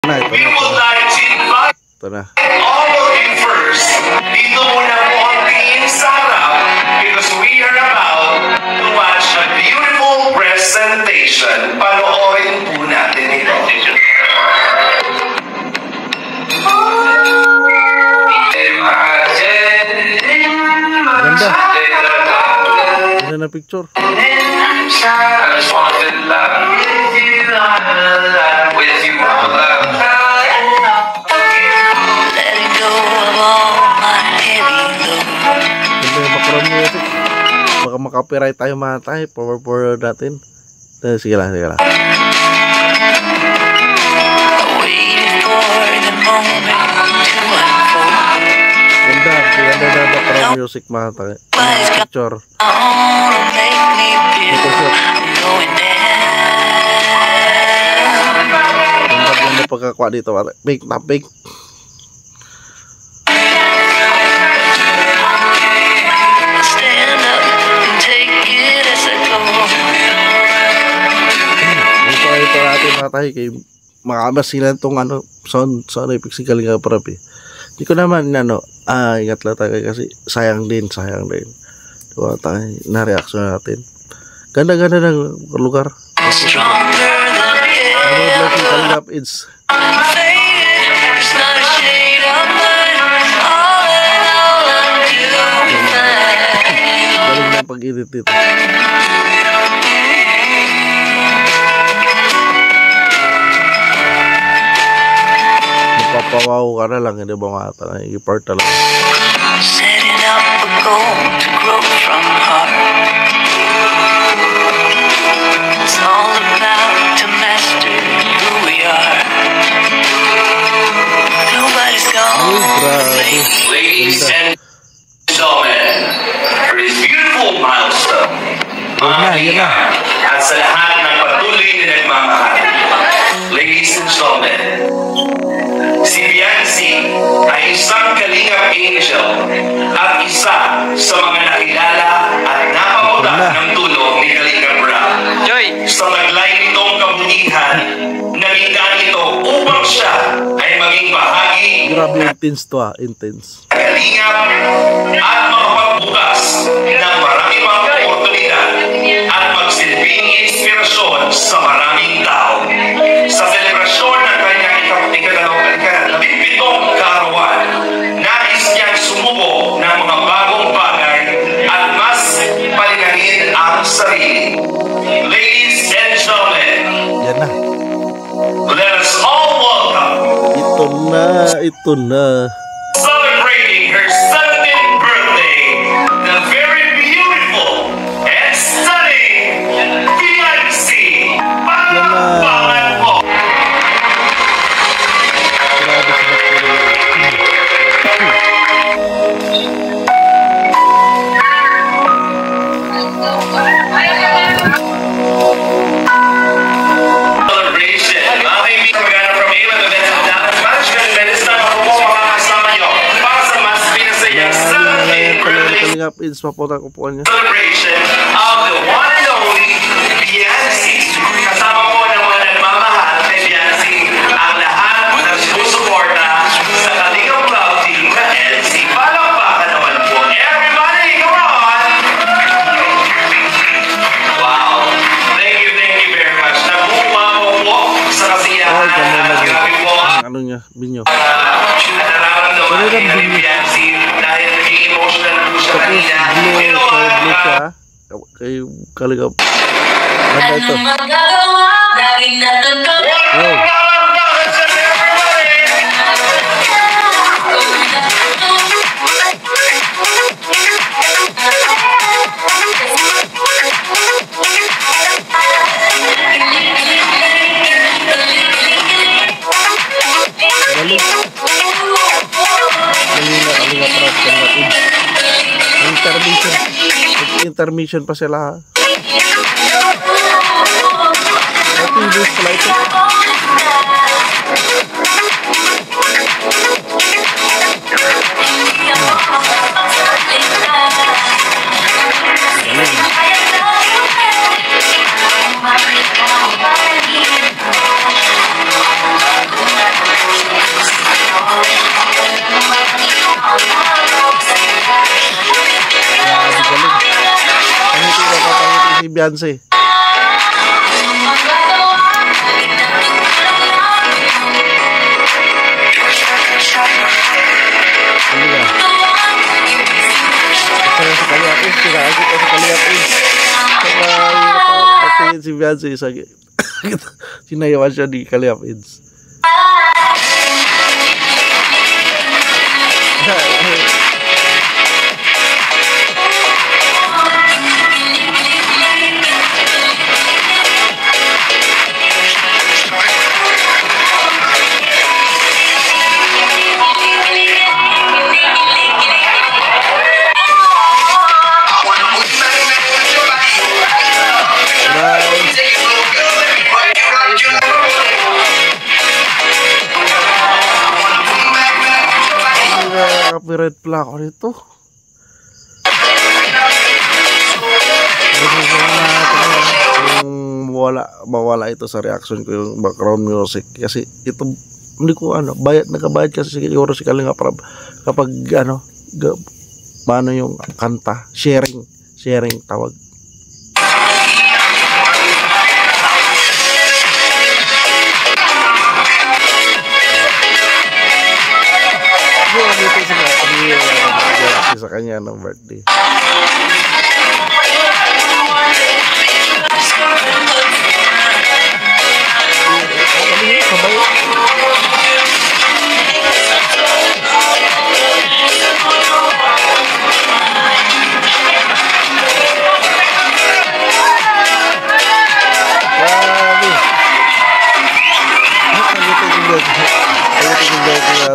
Ito na. All of you first, dito muna po ang tingin sa harap because we are about to watch a beautiful presentation. Panoorin po natin ito. Ganda. Ganda na picture. Baka makapiright tayo mga tayo. Power natin. Sige lang, sige lang. Ganda, ganda na background music mga tayo. Picture. Ganda pagkakuha dito. Big na big. Ito natin mga tayo kay makabas sila itong ano sound effects galing nga parap eh. Hindi ko naman ingat lang tayo kasi sayang din diba tayo na reaction natin. Ganda ng lugar. Kalingap it's galing na pag-edit dito. Papawaw ka na lang, hindi ba mga tanong, i-part na lang. Setting up a goal to grow from heart. It's all about to master who we are. Nobody's gone. Ladies and gentlemen, for this beautiful milestone, at sa lahat ng patuloy na nagmamahal, ladies and gentlemen, si Biancy ay isang kalingap angel at isa sa mga nakilala at napamuda ng tulong ni Kalingap Rob. Sa taglay nitong kabutihan, nagita nito upang siya ay maging bahagi intense kalingap at makapagbukas ng marami pang oportunidad at magsilbing inspirasyon sa maraming tao. Sa selebrasyon ng kanyang ikadalawang kaarawan, nais niyang sumubo ng mga bagong bagay at mas palinahin ang sarili. Ladies and gentlemen, yan na. Let us all welcome. Ito na. Celebrating her 17th birthday, the very beautiful and stunning Biancy. Pangalan po. It's papunta ko po niya. Celebration of the one and only Biancy. Kasama po ng mga nagmamahal kay Biancy ang lahat ng sumusuporta sa Kalingap Club Team na LC. Palakpakan naman po. Everybody, come on! Wow. Thank you very much. Nabuwa po sa kasiyahan. Grabe po. Ano niya? Binyo. Nararamdaman ni Biancy dahil naging emotional po siya kanina. Kay Kalingap. Ganda ito. Intermission pa sila. Ito yung boost pala ito. Beyonce. Hindi ka. Kasi sa Kaliapis, kinakagit ko sa Kaliapis. Patingin si Beyonce sa sinayawan siya di Kaliapis. Copyright pala ako nito. Kung mawala ito sa reaction ko yung background music kasi ito hindi ko nakabayad kasi siguro si Kalinga Prab kapag paano yung kanta, sharing tawag. Sa kanya ng birthday.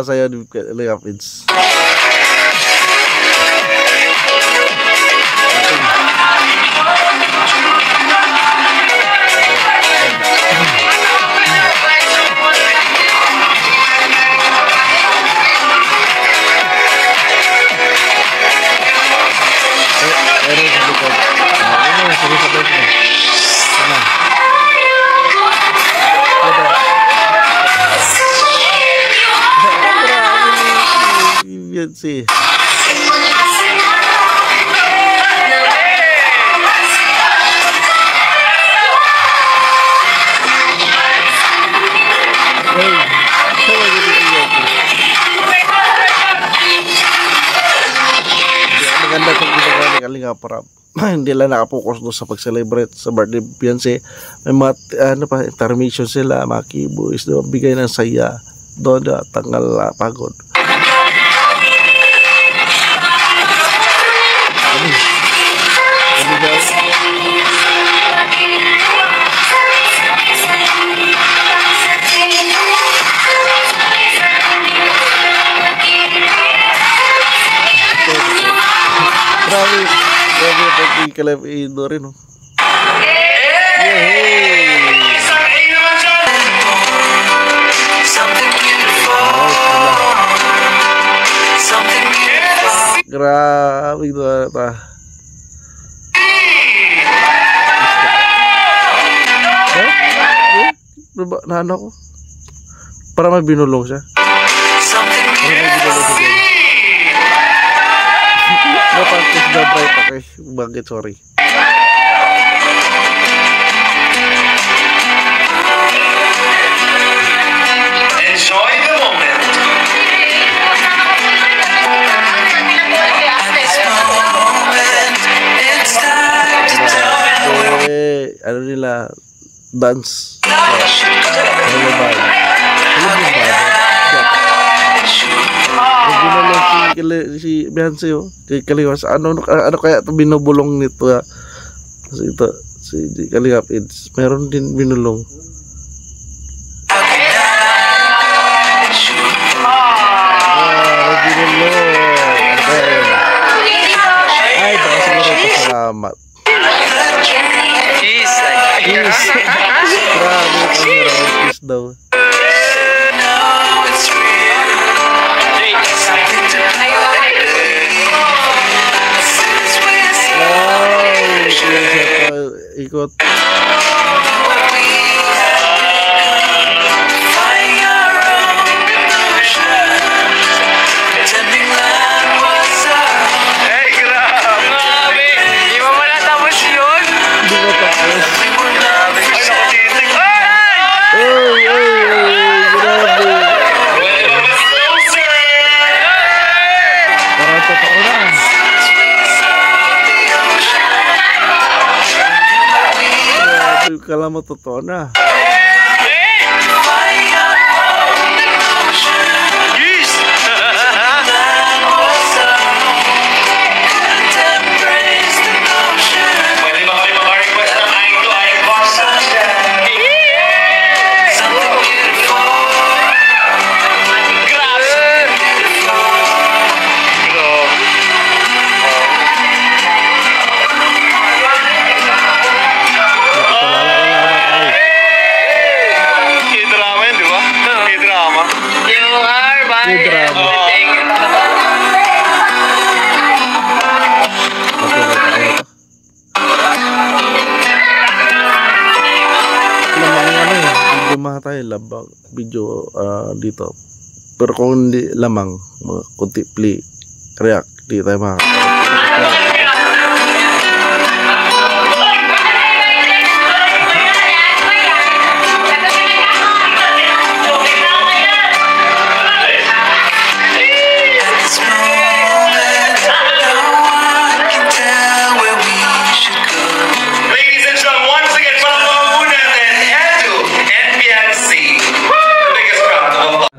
Saya di Kaliapis. Sih. Maganda itong ginagawa ni Kalinga Prab. Hindi lang nakapokus doon sa pag-celebrate sa birthday Beyonce. May mga intermission sila, mga keyboys doon, bigay ng saya doon, tanggal pagod. Grabe pag-ikalap indo rin, no? Grabe ito ata. Naano ko? Para may binulong siya. Napagkis na bright ako eh. Bakit? Sorry. Enjoy the moment. Ano nila? Dance. Si Beyonce kay Kalinga ano kaya ito binubulong nito kasi ito si Kalinga Kids meron din binulong. Ay baka siguro pasalamat. Grabe kiss daw. Ikot. Kala mo totoo na. Pwede ba kayo maka-request ng Eye to Eye box? K-drama yun, di ba? K-drama. May drama. Lamang ano eh, video matay, labang video dito. Pero kung hindi lamang, mga kunti play, react, di tayo makakatawa. Ladies and gentlemen, once again, palawang muna natin, Edu and Biancy. The biggest round of applause.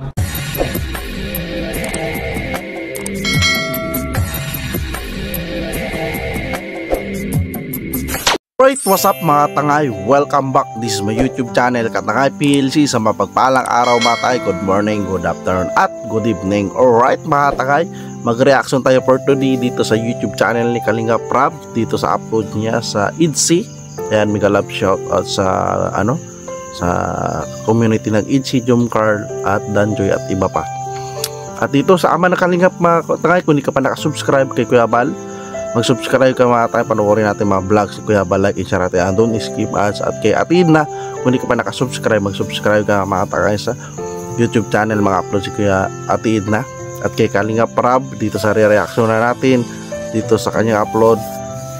Alright, what's up mga tangay? Welcome back. This is my YouTube channel, Katangay PLC. Sa mapagpalang araw mga tangay, good morning, good afternoon, at good evening. Alright mga tangay, mag-reaction tayo for today dito sa YouTube channel ni Kalinga Prab, dito sa upload niya sa IDC. Ayan, mega love shout out sa sa community ng IDC, Jomcar at Danjoy at iba pa. At dito sa ama na Kalingap mga tangay, kung hindi ka pa nakasubscribe kay Kuya Bal, mag-subscribe ka mga tayo, panoorin natin mga vlogs si Kuya Bal, like and share natin, and don't skip ads. At kay Atina, kung hindi ka pa nakasubscribe, mag-subscribe ka mga tayo sa YouTube channel, mga upload si Kuya Atina. At kay Kalinga Prab, dito sa re-reaction na natin, dito sa kanyang upload,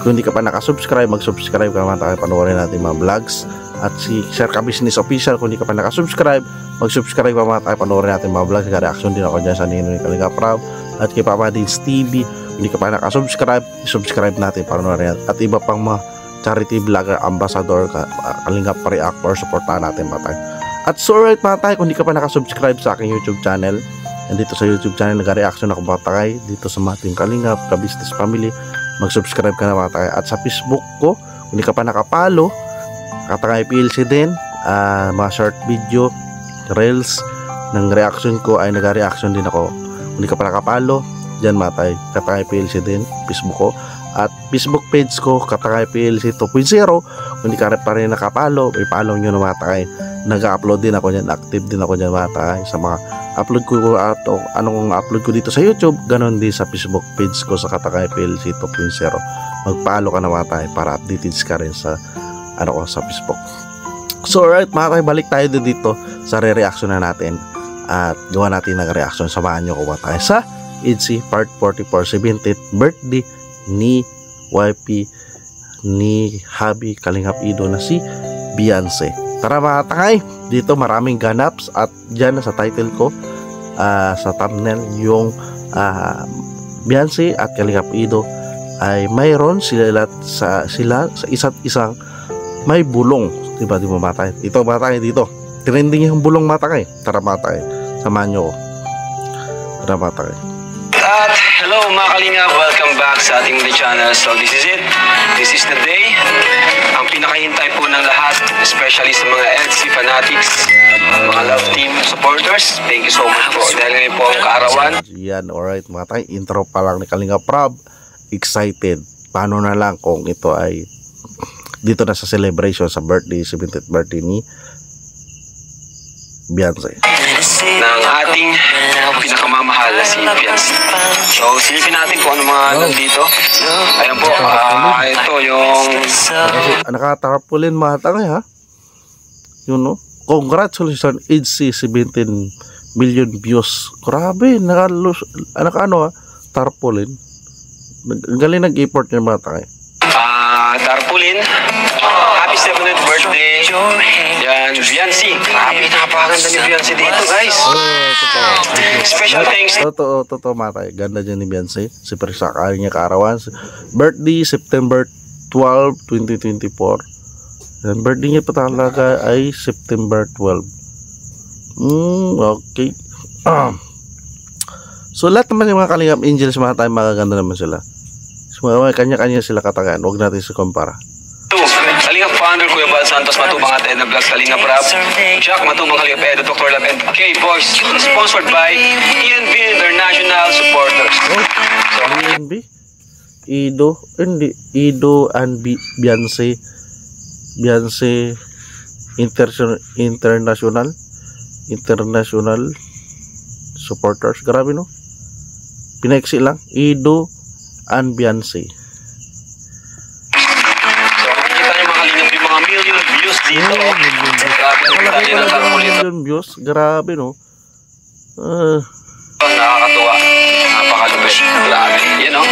kung hindi ka pa nakasubscribe, mag-subscribe ka mga tayo, panoorin natin mga vlogs. At si Sir Ka Business Official, kung hindi ka pa nakasubscribe, mag-subscribe ka mga tayo, panoorin natin mga vlogs. Reaction din ako dyan sa Nino ni Kalinga Prab. At kay Papa Dins TV, hindi ka pa nakasubscribe, subscribe natin para naman. At iba pang mga charity vlogger, ambassador, Kalingap reactor, supportahan natin mga tayo. At so alright mga tayo, kung hindi ka pa nakasubscribe sa aking YouTube channel, dito sa YouTube channel nag-reaction ako mga tayo, dito sa mga Team Kalingap, Ka-Business Family, mag-subscribe ka na mga tayo. At sa Facebook ko, kung hindi ka pa nakapalo, Katangay PLC din, mga short video, reels ng reaction ko ay nag-reaction din ako. Kung hindi ka pa nakapalo, dyan matay, Katangay PLC din, Facebook ko. At Facebook page ko, Katangay PLC 2.0. Kung hindi ka pa rin nakapalo, ipalo nyo na matay. Nag-upload din ako dyan, active din ako dyan matay. Sa mga upload ko at anong upload ko dito sa YouTube, ganon din sa Facebook page ko sa Katangay PLC 2.0. Magpalo ka na matay para updated ka rin sa ko sa Facebook. So alright mga tayo, balik tayo dito sa re-reaction na natin. At gawa natin ng reaction, samahan nyo ko matay sa IDC Part 44, 17th birthday ni YP ni Habi Kalingap Ido na si Beyonce. Tara mga tangay, dito maraming ganaps. At dyan sa title ko, sa thumbnail, yung Beyonce at Kalingap Ido ay mayroon sila sa isa't isang may bulong, diba? Di ba matay? Ito matay dito, trending yung bulong matay. Tara matay, samahan nyo ko. Tara matay. At hello mga Kalinga, welcome back sa ating channel. So this is it. This is the day. Ang pinakahintay po ng lahat, especially sa mga LC fanatics, mga love team supporters. Thank you so much po. Dahil ngayon po ang kaarawan. Yan, alright mga tayo. Intro pa lang ni Kalinga Prab. Excited. Paano na lang kung ito ay dito na sa celebration sa birthday, 17th birthday ni Beyonce. Ng ating pinakamamahal na si Beyonce. So silipin natin kung ano mga nandito. Ayan po, ito yung Nakatarpulin mga tangay ha. Yun no. Congratulations IDC, 17 million views. Grabe, naka-ano ha, tarpaulin. Ang galing nag-import niya mga tangay. Tarpaulin. Happy 7th birthday. Yan, Beyonce. Grabe, napakaganda ni Beyonce dito, guys. Special thanks. Totoo matay. Ganda dyan ni Beyonce. Super sakay niya kaarawan. Birthday, September 12, 2024. Ang birthday niya pa talaga ay September 12. Okay. So lahat naman yung mga Kalingap Angels, mga tayo magaganda naman sila. So, kanya-kanya sila katagaan. Huwag natin sa kumpara. Kalingap founder Kuya Bal Santos, Matubang at Edna Vlogs, Kalingap Rap, Jack Matubang, Kalingap Edo, Dr. Lab, and K-Boys. Sponsored by ENB International Supporters. So, ENB? Ido and Beyonce International Supporters. Grabe, no? Pinaiksi lang. Ido and Beyonce. So, kita nyo mga Kalingap yung mga million views dito. Grabe, kita nyo ng tarpaulin. Million views. Grabe, no? Nakakatuwa. Napakalupit. Grabe. You know?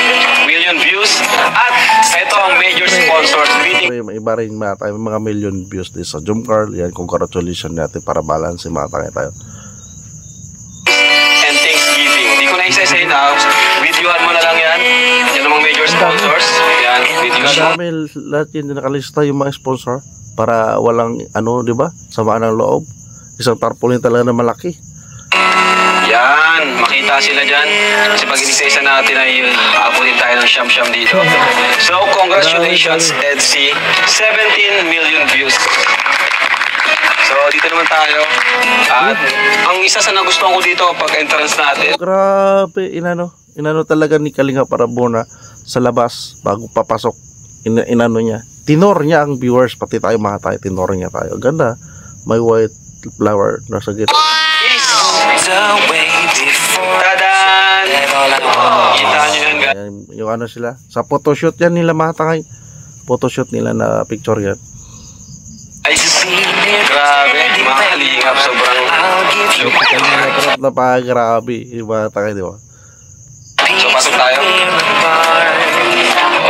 Million views. At ito ang major sponsors. May iba rin mga million views din sa Jump Carl. Yan, congratulations natin para balance mga tayo. And Thanksgiving. Hindi ko na isa-isa na. Videohan mo na lang yan. Yan ang mga major sponsors. Yan. Videohan mo. Marami lahat yun nakalista yung mga sponsor para walang di ba? Samaan ng loob. Isang tarpaulin talaga na malaki. Yan, makita sila dyan. Kasi pag inisa-isa natin ay abutin tayo ng siyam-siyam dito. So, congratulations, Edsy. 17 million views. So, dito naman tayo. At ang isa sa nagustuhan ko dito pag entrance natin. Grabe, inano talaga ni Kalingap Arabona sa labas bago papasok. Inano niya. Tinor niya ang viewers, pati tayo mga tayo. Tinor niya tayo. Ganda. May white flower nasa gitna. Tadan! Kita nyo yan, guys. Yung ano sila. Sa photoshoot yan nila mga tangay. Photoshoot nila na picture yan. Grabe, mga Kalingap. Sobrang Kalingap na pa, grabe. Yung mga tangay, di ba? So, pasok tayo.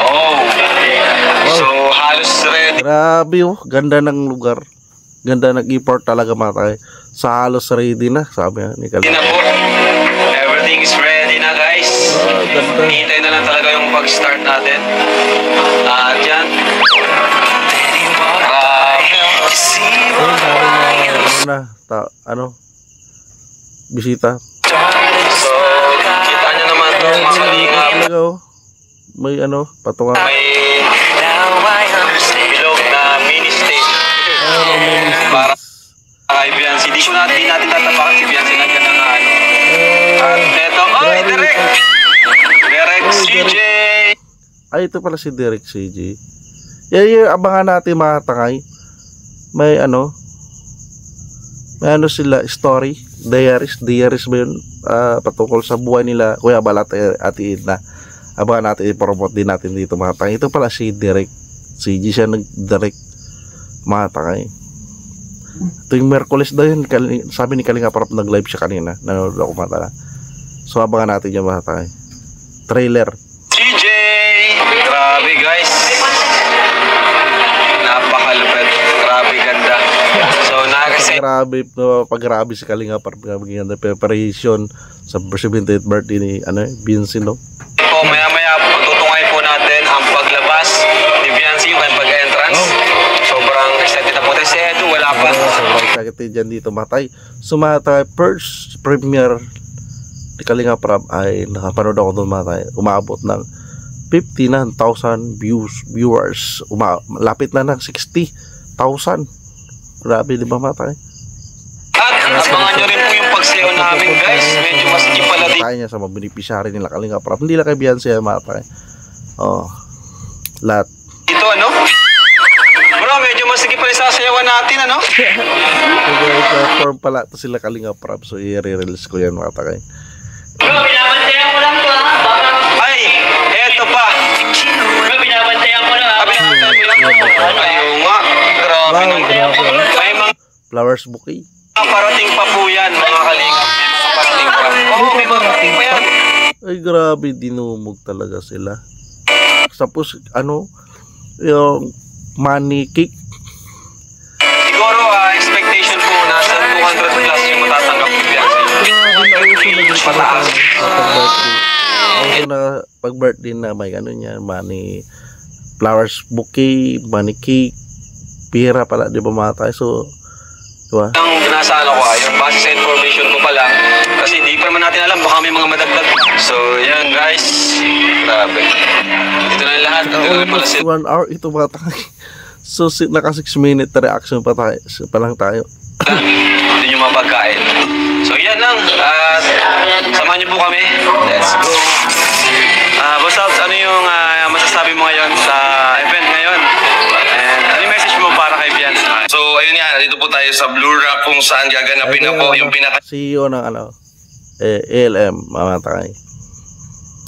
Oh! So, halos ready. Grabe, ganda ng lugar. Ganda ng import talaga mga tangay. Sa halos ready na, sabi ni Kalingap. Everything is ready na, guys. Hintay na lang talaga yung pag-start natin. At yan. Bisita. So, kita nyo naman mga Kalingap. May patungan. May bilog na mini stage. Para kay Beyonce. Di natin tatapakan si Beyonce na ganang At eto, Derek CJ. Ay, ito pala si Derek CJ. Yung abangan natin mga tangay. May sila, story, diaries ba yun, patungkol sa buhay nila, Kuya Balat at Edna. Abangan natin, i-promote din natin dito mga tangay. Ito pala si Derek CJ, siya nag-direct mga tangay. Ito yung Merkulis daw yun, sabi ni Kalingap Rap, nag-live siya kanina, nanonood ako mga. So abangan natin yung mga tangay. Trailer. CJ! Grabe guys. Napakalupit. Grabe ganda. So grabe si Kalingap Rap, ganda preparation sa 70th birthday ni Beyonce, no? So maya-maya pagtutungay po natin ang paglabas ni Beyonce, yung pag-entrance. Sobrang excited na po tayo. Si Edu, wala pa. Sobrang excited dyan dito matay. Sumatay first premiere ni Kalingap Rap ay nakapanood ako doon matay. Umabot ng 59,000 viewers. Lapit na ng 60,000. Grabe, di ba matay? At abangan nyo rin po yung pagsayaw namin guys. Medyo masikip pala din. Kaya niya sa mga beneficiary nila Kalingap Rap. Hindi lang kay Beyonce matay. Lahat. Ito bro, medyo masikip pala sasayawan natin Platform pala ito sila Kalingap Rap. So i-release ko yan mga takay. Bro, binabantayan ko lang to Ay, eto pa. Bro, binabantayan ko lang Binabantayan mo lang. Ayaw nga. Grabe nung may mga Flowers bouquet. parating pa po yan mga Kalingap. May mga parating pa. May mga parating pa yan. Ay grabe, dinumog talaga sila. Tapos yung money cake. Siguro expectation po nasa 200 plus yung matatanggap ko yan. Pataas. Pag-birthday na may niya, money flowers bouquet, money cake, pira pala, di ba mga tayo? So, di ba? Ang ginasaan ako yung base sa information ko pa lang. Kasi hindi pa naman natin alam, baka may mga madagdag. So, yan guys. Grabe. Dito na yung lahat. Dito na pala Almost sila. 1 hour ito mga tayo. So, naka 6 minute reaction pa lang tayo. Hindi nyo mapagkain. So, yan lang. At samahan nyo po kami. Let's go. Boss Alps, ano yung masasabi mo ngayon sa event ngayon? And ano yung message mo para kay Bian? So, ayun nga, dito po tayo sa Blue Rock kung saan gaganapin na po yung pinaka CEO ng ALM, mga tayo.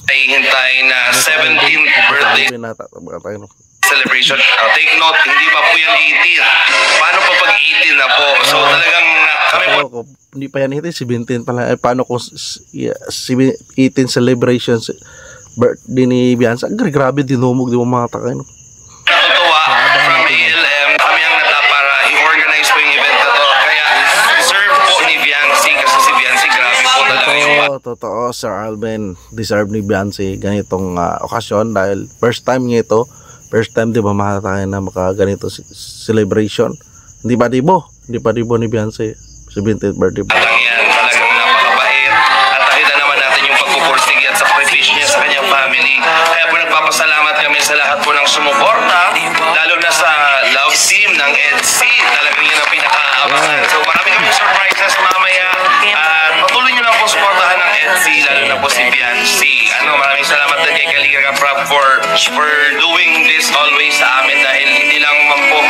hintay na 17th birthday Mga tayo. celebration. Take note, hindi pa po yan 18. Paano pa pag 18 na po? So talagang kami po Ako, hindi pa yan 18, 17 pala. Paano kung 18 celebrations birthday ni Bianca? Grabe, dinumog, di mo mga tayo. natutuwa from ALM. Kami ang nata para i-organize po yung event na to. Kaya deserve po ni Biancy kasi si Biancy grabe po talaga yung Totoo, Sir Alvin. Deserve ni Bianca ganitong okasyon dahil first time niya ito. First time, di ba, makatakin na makaganito celebration. Hindi pa dibo ni Bianca. 17th birthday pa. Batang yan, talagang napakabait. At nakita naman natin yung pagpupursige at sakripisyo niya sa kanyang family. Kaya po nagpapasalamat kami sa lahat po ng sumuporta, lalo na sa love team ng EDC. Talagang yun ang pinaka-abangan. So marami kami surprises mamaya. At patuloy nyo lang po suportahan ng EDC, lalo na po si Biancy. Maraming salamat din kay Kalinga Prab for doing this always sa amin dahil hindi lang man po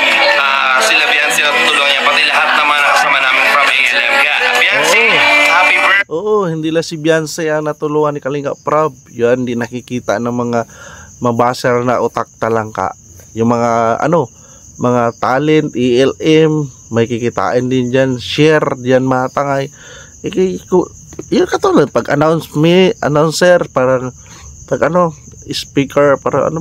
sila Biancy na tutulungan niya, pati lahat naman nakasama namin from ALM. Kaya Biancy, happy birthday! Oo, hindi lang si Bianca ang natulungan ni Kalinga Prab. Yan, hindi nakikita ng mga mabaser na utak talangka. Yung mga mga talent, ELM, may kikitain din dyan, share dyan mga tangay. Yung katulad, pag announcer, parang pag speaker, parang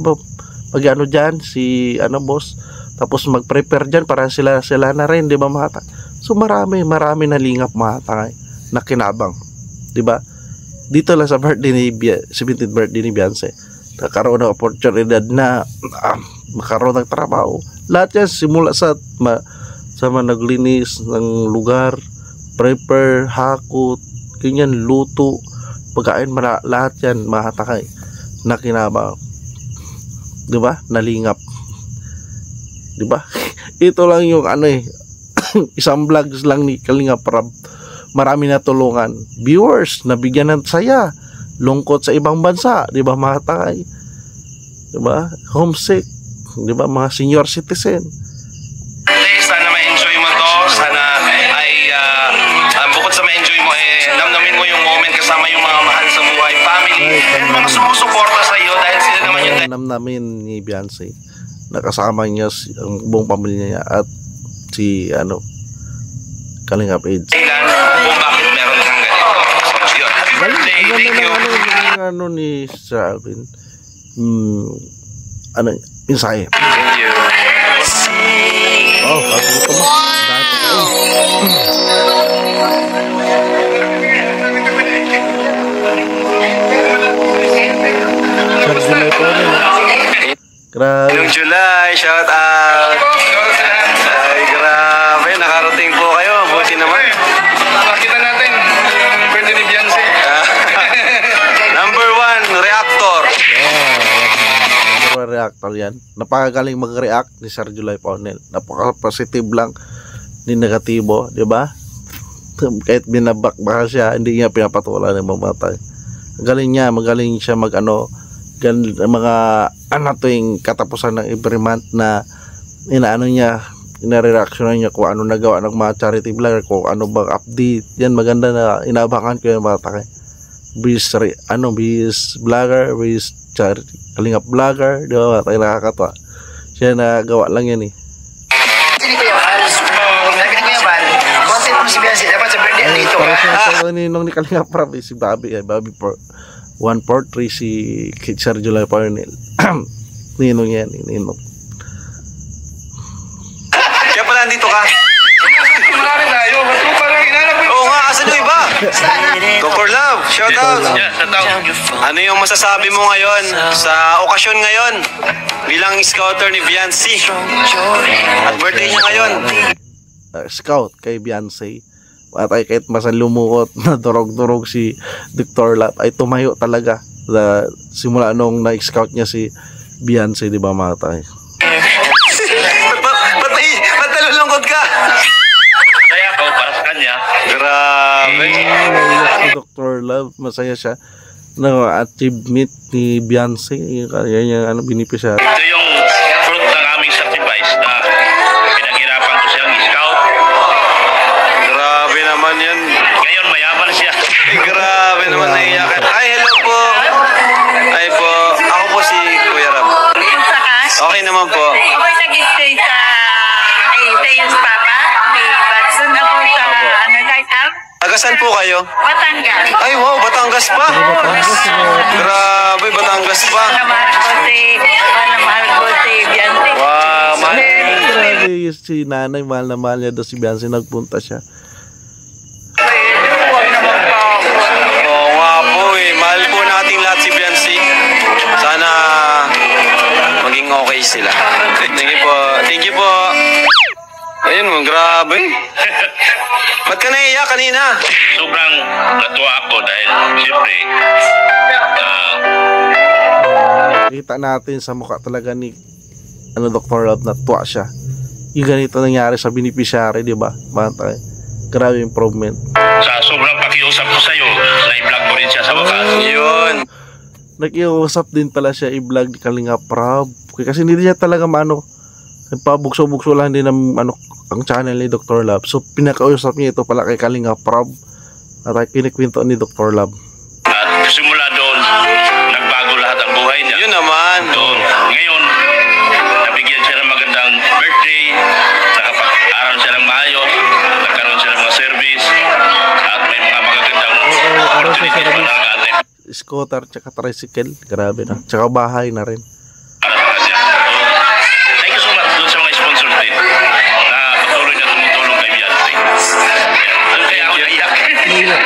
pag dyan, si boss, tapos mag-prepare dyan, parang sila na rin, di ba mga tangay? So marami na lingap mga tangay na kinabang, di ba? Dito lang sa birthday ni 17th birthday ni Bianca, nakaroon ng oportunidad na makaroon ng trabaho. Lahat yan simula sa naglinis ng lugar, prepare, hakot, ganyan, luto, pagkain, lahat yan mahatakay na kinabang, di ba? Nalingap, di ba? Ito lang yung isang vlogs lang ni Kalinga Prab, marami na tulungan, viewers, nabigyan ng saya, lungkot sa ibang bansa, di ba mahatakay, di ba? Homesick, di ba, mga senior citizen. Sana ma-enjoy mo to. Sana ay bukod sa ma-enjoy mo, namnamin mo yung moment kasama yung mga mahal sa buhay, family, and mga sumusuporta sa iyo dahil sila naman yung namin ni Bianca, nakasama niya ang buong pamilya niya at si Kalinga Page. dahilan kung bakit meron kang ganito. So yun, happy birthday, thank you. Ni Sir Alvin, mensahe. Thank you. Oh, kagutom mo. Dahil pa kayo. Sir July po rin. Grabe. Yung July, shout out. Ay, grabe, nakarating po kayo. Buti naman. Makita natin, birthday ni Beyonce. Number 1, reactor. Reactor yan. Napakagaling mag-react ni Sir July Paunel. Napaka-positive lang, hindi negatibo, di ba? Kahit binabakbaka siya, hindi niya pinapatulan ng mamatay. Magaling siya mga tuwing katapusan ng every month na ina-reactionan niya kung ano nagawa ng mga charity vlogger, kung ano bang update. Yan, maganda na inabangan ko yung mga takay. Bis vlogger, bis charity, Kalingap vlogger, di ba? Tayo nakakatawa. Siya nagawa lang yan eh. Hindi ko yung content mo si Bianca, dapat sa birthday dito Para siya ha. sa ninong ni Kalingap Prab, si Bobby 143, si Sir July Paunel. Ninong yan, ninong. Kaya pala andito ka. Marami tayo, ba't mo parang hinanap mo? Oo nga, asan yung iba? Dr. Love, shout out. Yeah, sa tao. Ano yung masasabi mo ngayon sa okasyon ngayon bilang scouter ni Beyonce? At birthday niya ngayon. Scout kay Beyonce. At ay kahit masan lumukot na durog-durog si Dr. Love ay tumayo talaga simula nung na-scout niya si Beyonce, di ba mga tayo? Ba't nalulungkot ka? Kaya ako, para sa kanya, Grabe. Si Dr. Love, masaya siya na achievement ni Beyonce, yung kanya binipisyari. ito yung fruit ng aming sacrifice na pinaghirapan ko siyang scout. Grabe naman yan. Ngayon, mayaman siya. Grabe naman naiyakan. Ay, hello po. Ay po. Ako po si Kuya Rab. Kumusta ka? Okay naman po. Ako'y nag-stay sa Teos Papa. Batson ako sa Light Up. Tagasan po kayo? Batangas. Ay, wow, Batangas pa. Grabe, Batangas pa. Mahal ko si Beyonce. Wow, man. Grabe, si nanay, mahal na mahal niya daw si Beyonce, nagpunta siya. Oo nga po eh. Mahal po nating lahat si Beyonce. Sana maging okay sila. Thank you po. Thank you po. Ayun mo, grabe. Ba't ka naiiyak kanina? Sobrang natuwa ako dahil siyempre Kita natin sa mukha talaga ni Dr. Love na tuwa siya. Yung ganito nangyari sa beneficiary, di ba? Bantay. Grabe improvement. sa sobrang pakiusap ko sa iyo, na-vlog mo rin siya sa wakas. Yun. Nag-iusap din pala siya i-vlog ni Kalinga Prab. Kasi hindi niya talaga pabukso-bukso lang din ng ang channel ni Dr. Love. So pinakausap niya ito pala kay Kalinga Prab. At ay kinikwento ni Dr. Love. At simula doon, nagbago lahat ang buhay niya. Yun naman. Doon. Ngayon, nabigyan siya ng magandang birthday, nakapag-aral siya ng maayos, nagkaroon siya ng mga service, at may mga magagandang opportunity pa na natin. Scooter tsaka tricycle. Grabe na. Tsaka bahay na rin. Para sa kanya. So, thank you so much doon sa mga sponsors din na patuloy na tumutulong kay Beyonce. Ano kaya ako naiyak?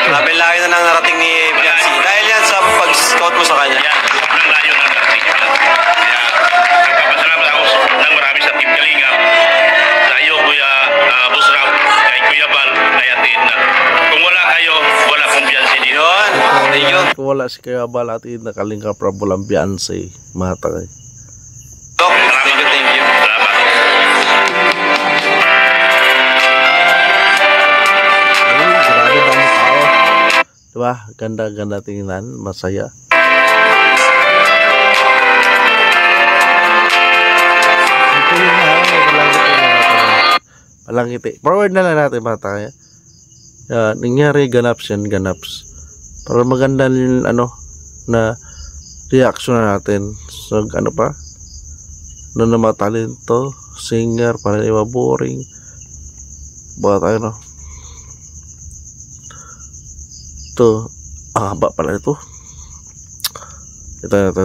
Grabe layo na nang narating ni Beyonce. Dahil yan sa pag-scout mo sa kanya. Yan, sobrang layo ng dating. Kaya, nagpapasalamat ako ng marami sa Team Kalingap. Sa iyo, Kuya Boss Rap, kay Kuya Bal, kay Ate Edna. Kung wala kayo, wala pong Beyonce dito. Yun. Thank you. Kung wala si Kaya Balatin na Kalinga Prab, walang Beyonce. Matay. Doc, thank you, thank you. Salamat. Ay, grabe dami tao. Diba? Ganda-ganda tingnan. Masaya. Ito yung palangiti. Forward na lang natin mga tayo. Nangyari ganaps yan. Ganaps. Para maganda yung na reaction na natin. So pa? Na mga talento. Singer. Para di boring. Baka tayo ito, haba pala ito. Ito.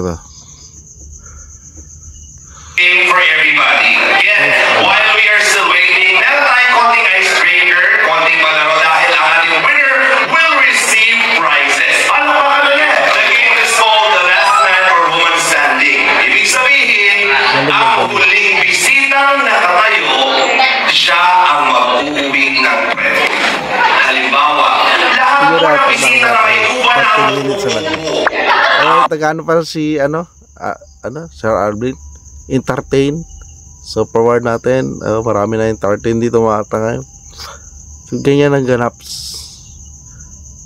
For everybody. Again, while we are still waiting, meron tayong konting icebreaker, konting palaro dahil ang ating winner will receive prizes. Ano ba ka na? The game is called The Last Man or Woman Standing. Ibig sabihin, ang huling bisitang nakatayo, siya ang mag-uwi ng premyo. Halimbawa, lahat po ng bisita na may uban ang 14 minutes na lang. Tagano pa si Sir Alvin, entertain. So forward natin, marami na entertain dito mga ngayon. So ganyan ang ganaps.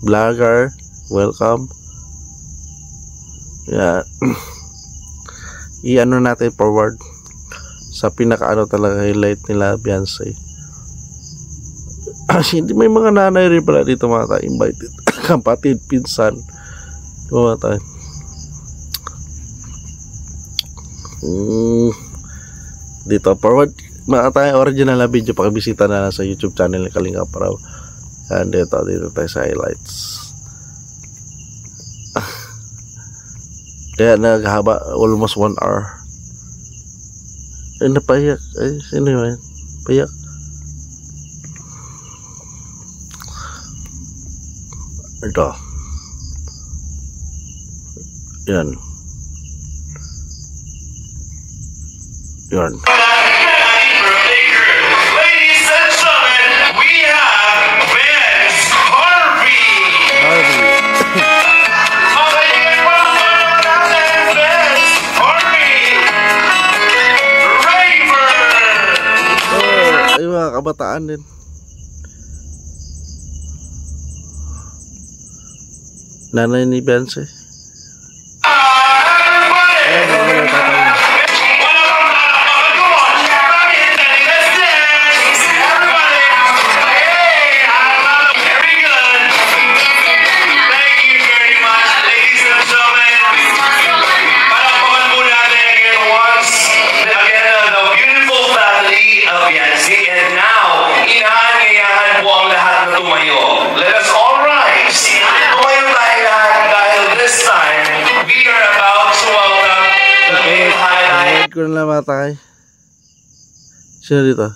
Vlogger, welcome. Yeah. I-ano natin forward sa pinaka talaga highlight nila Beyonce. Hindi may mga nanay rin pala dito mga tayo invited. Kapatid, pinsan. Mga tayo. Dito forward mga tayo original na video, pakibisita na lang sa YouTube channel ni Kalinga Prab. And dito tayo sa highlights. Kaya naghaba almost 1 hour. Ay napayak. Ay sino yun? Payak. Ito. Yan. Yan. Happy birthday, girl. Ladies and gentlemen, we have Vince Harvey. Vince Harvey. Raver. Ay, mga kabataan din. Nanay ni Beyonce. Let us all rise. Tumayo tayo lahat dahil this time we are about to welcome the main highlight. Ko na lang matay. Sino dito?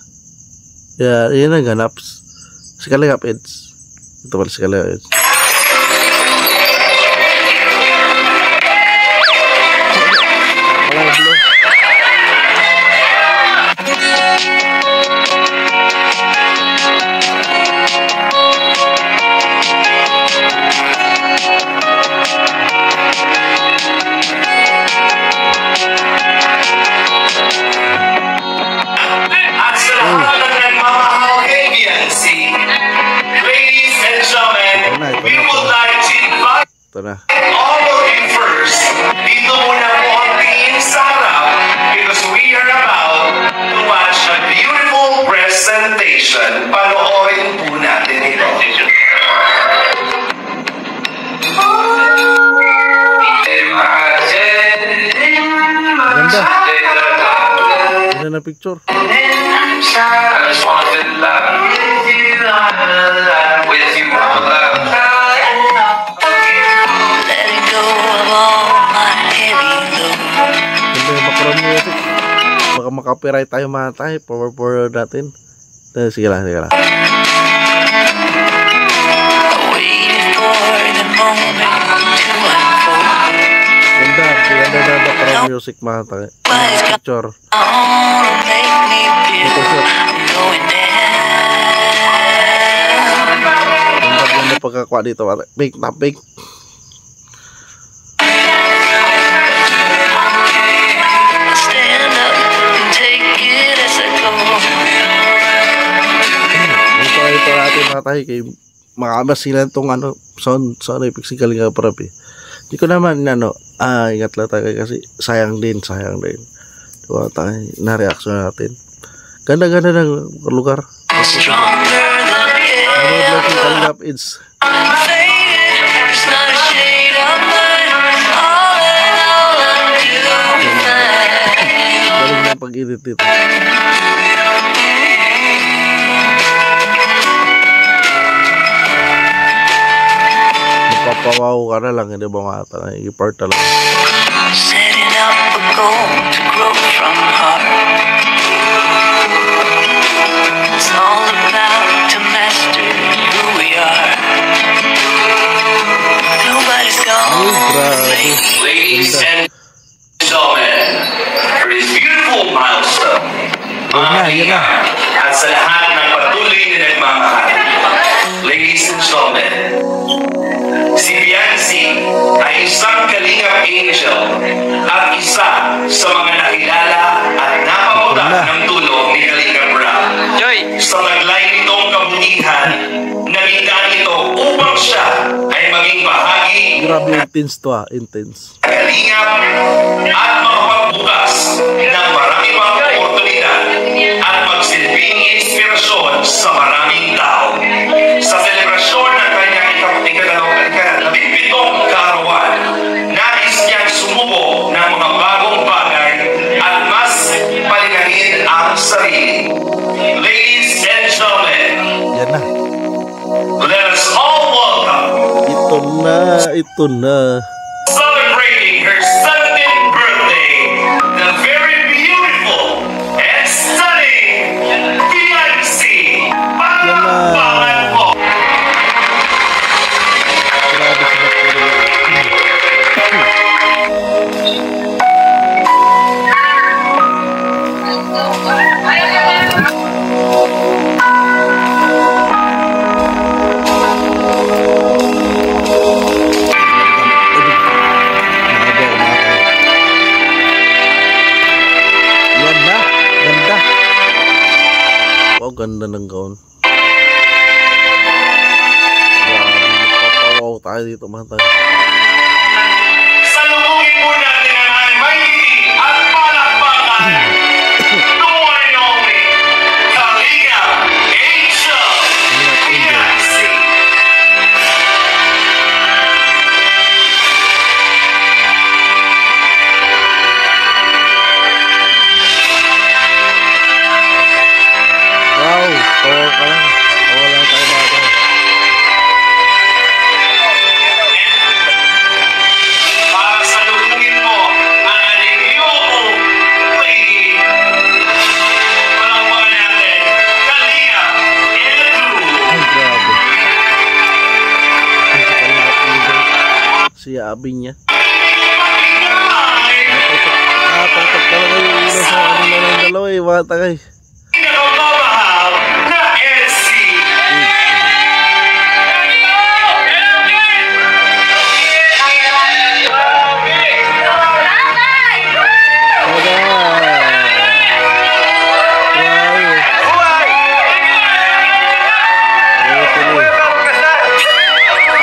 Yeah, yun ang ganap. Si Kalingap Eds. Ito pala si Kalingap Eds. At sa lahat ng nagmamahal kay Beyonce, ladies and gentlemen, we would like to invite Ito na. all of you first. Dito muna po ang tingin sa harap because we are about to watch a beautiful presentation. Panoorin po natin ito. Ganda. Ganda na picture. I just wanna feel love with you, Letting go of all my heavy load. Ganda yung background music. Baka makapiright tayo mga tayo. Power natin. Sige lang, sige lang. Waiting for the moment to unfold. Ganda. Ganda na background music mga tayo. Picture. I wanna make me feel I'm going down. Ganda pagkakuha dito. Pink na pink. Stand up and take it as I go. Ito natin mga tayo kay makabas sila itong sound effects si Kalinga Prab eh. Hindi ko naman ingat lang tayo kasi sayang din. Diba tayo na-reaction natin. Ganda-ganda ng lugar. Stronger than Ano ever. lang si Kalinga Eds. I'm faded. There's not a shade of mine. All in all, I'm doing fine. Galing na pag-edit dito. Papawaw ka na lang, hindi ba mga tayo? I-part na lang. Setting up a goal to grow from heart. It's all about to master who we are. Nobody's gone. Grabe. Ladies and gentlemen, for this beautiful milestone, Yun na. at sa lahat ng patuloy na nagmamahal, ladies and gentlemen, si Beyonce ay isang kalingap angel at isa sa mga nakilala at napamuda ng tulong ni Kalingap Rob. Joy! Sa taglay nitong kabutihan, naging ito upang siya ay maging bahagi Grabe intense to intense. kalingap at makapagbukas ng marami pang oportunidad at magsilbing inspirasyon sa maraming tao. Sa selebrasyon ng kanyang ikapitong kaarawan, nais niyang sumubok ng mga bagong bagay at mas palinahin ang sarili. Ladies and gentlemen, Yan na. let us all welcome Ito na. celebrating her 17th birthday, the very beautiful and stunning Beyonce. Palakpakan po. ng gown. Grabe, magpapawaw tayo dito mga tayo. Salubungin po natin ang mahihi at palakpakan. The one and only Kalinga Angel Fiancé. Wow, tawa ka lang. Tawa lang tayo mga tayo. Para salubungin mo ang aligyomo lady. Palakpakan natin, Kalinga Edu. Ay, grabe. Ay, sa Kalingap Angel. Si Abi niya. Napatak talaga yung ilo sa kanila ng dalawa eh, mga tagay. Pinakamamahal na Elsie.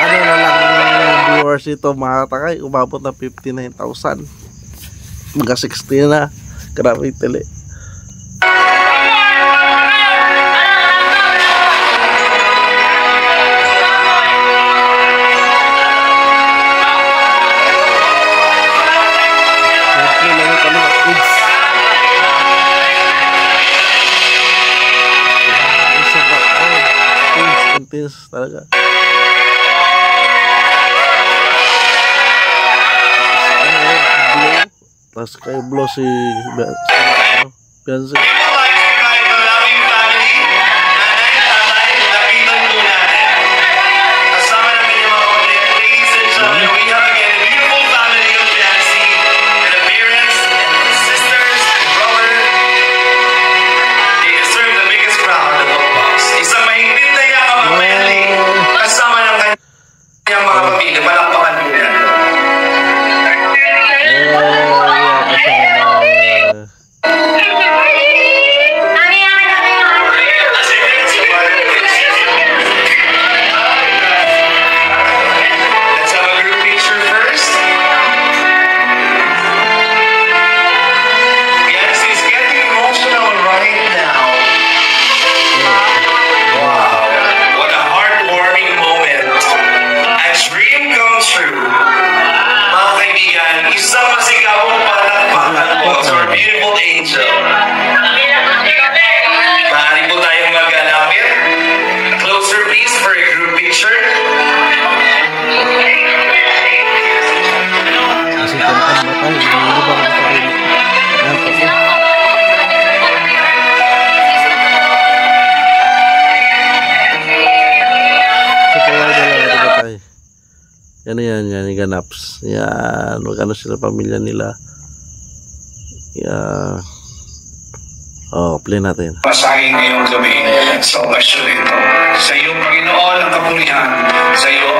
Ano na lang viewers ito mga takay, umabot na 59,000. Mga 60 na. Grabe tili. Intense talaga. Tapos kay Blow si Beyonce. We would like to invite the loving family, nanay, tatay, lapitan po natin. Kasama namin yung mga kapatid. Ladies and gentlemen, we have again a beautiful family of Fiancé, and the parents, and the sisters, and brother. They deserve the biggest crown of the box. Isang mahigpit na yakap ang family, kasama ng kanyang mga pamilya. Palakpakan po yan. Let's have a group picture first. Yes, he's getting emotional right now. Wow, what a heartwarming moment. A dream come true. Mga kaibigan, isang masigabong palakpakan po to our beautiful angel. Maaari po tayong mag-alapit. Closer please for a group picture. Kasi kantan ba tayo? Hindi ba ang sarili? Yan po po. So kaya dalawa ba tayo? Yan, yung ganaps. Yan, magkano sila pamilya nila. Yan. Oh, play natin. Pasangin ngayong gabi sa okasyon ito. Sa iyo, Panginoon, ang kapulihan. Sa iyo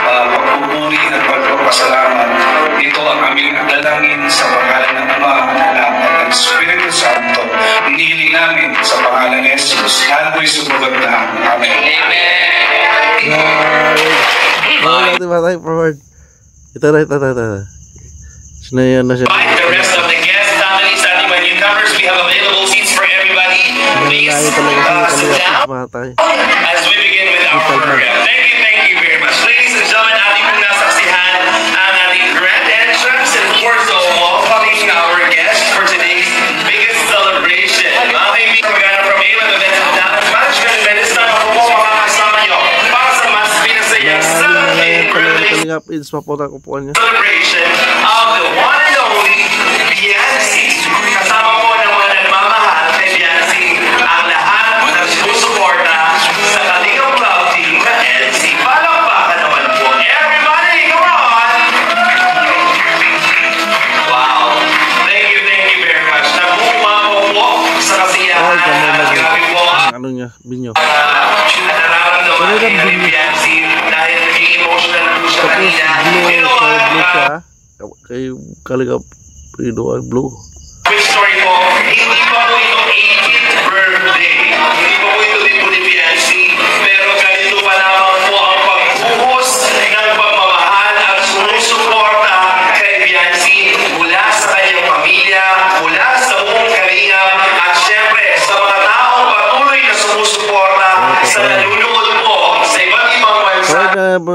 ang pagpupuri at pagpapasalamat. Ito ang aming dalangin sa pangalan ng Ama, ng Anak, at ng Espiritu Santo. Hinihiling namin sa pangalan ni Jesus. Yan po'y sumagot na. Amen. Oh, natin ba tayo forward? Ito na. Sinayan na siya. Invite the rest of the guests, families, at the newcomers. We have available seats for everybody. Please sit down as we begin with our program. Thank you very much. Ladies and gentlemen, ating pong nasaksihan ang ating grand entrance and of course, welcoming our guests for today's biggest celebration. Mga kaibigan, magana from Avon Events and Dance Management, and this time ako po makakasama nyo para sa mas pinasayang 17th birthday Kalingap Ins, mapunta ko po niya. celebration of the one and only Fiancé. Kasama po ng mga nagmamahal kay Fiancé ang lahat ng sumusuporta sa Kalingap Club Team na LC. Palakpakan naman po. Everybody, come on! Wow. Thank you very much. Nabuha po sa kasiyahan. Grabe po Ano niya, binyo. nararamdaman ni Fiancé dahil naging emotional po siya Tapos kanina. blue, Pero, sa blue siya. Kay Kalingap blue. quick story po, hindi pa po ito 18th birthday. Hindi pa po ito